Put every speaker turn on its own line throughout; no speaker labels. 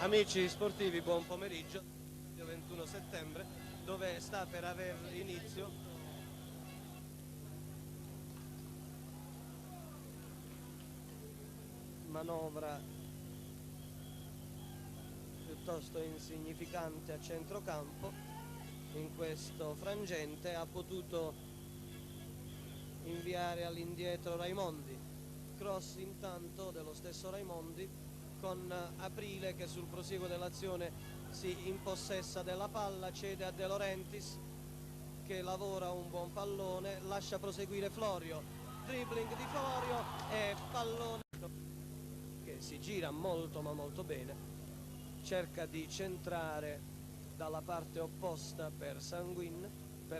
Amici sportivi, buon pomeriggio. 21 settembre, dove sta per aver inizio manovra piuttosto insignificante a centrocampo. In questo frangente ha potuto inviare all'indietro Raimondi, cross intanto dello stesso Raimondi con Aprile che sul prosieguo dell'azione si impossessa della palla, cede a De Laurentiis che lavora un buon pallone, lascia proseguire Florio, dribbling di Florio e pallone che si gira molto ma molto bene, cerca di centrare dalla parte opposta per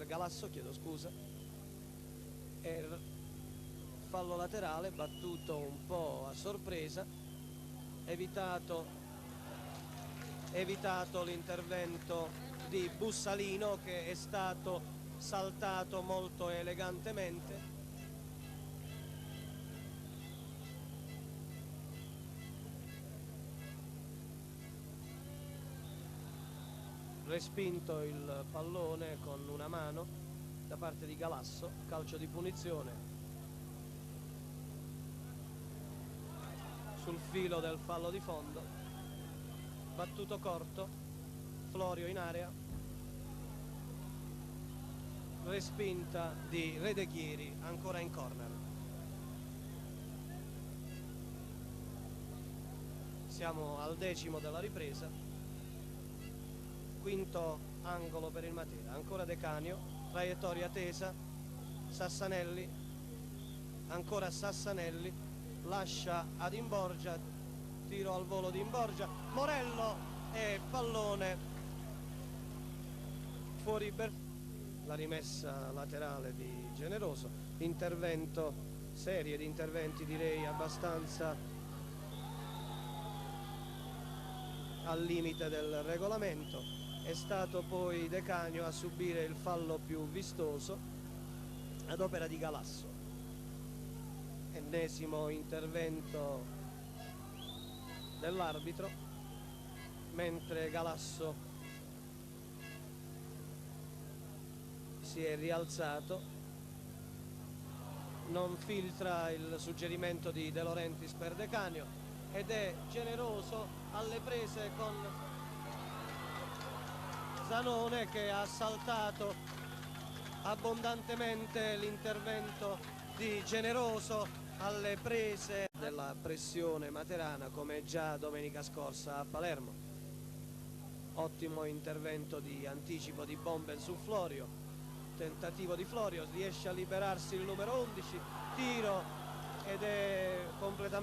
Galasso, chiedo scusa, e fallo laterale battuto un po' a sorpresa, evitato l'intervento di Bussalino che è stato saltato molto elegantemente. Respinto il pallone con una mano da parte di Galasso, calcio di punizione sul filo del fallo di fondo, battuto corto, Florio in area, respinta di Redeghieri, ancora in corner. Siamo al 10° della ripresa, quinto angolo per il Matera, ancora De Canio, traiettoria tesa, Sassanelli, ancora Sassanelli, lascia ad Imborgia, tiro al volo di Imborgia, Morello e pallone fuori la rimessa laterale di Generoso, serie di interventi direi abbastanza al limite del regolamento. È stato poi De Canio a subire il fallo più vistoso ad opera di Galasso. Ennesimo intervento dell'arbitro, mentre Galasso si è rialzato, non filtra il suggerimento di De Laurentiis per De Canio ed è Generoso alle prese con Zanone che ha saltato abbondantemente l'intervento di Generoso alle prese della pressione materana come già domenica scorsa a Palermo. Ottimo intervento di anticipo di Bomben su Florio, tentativo di Florio, riesce a liberarsi il numero 11, tiro ed è completamente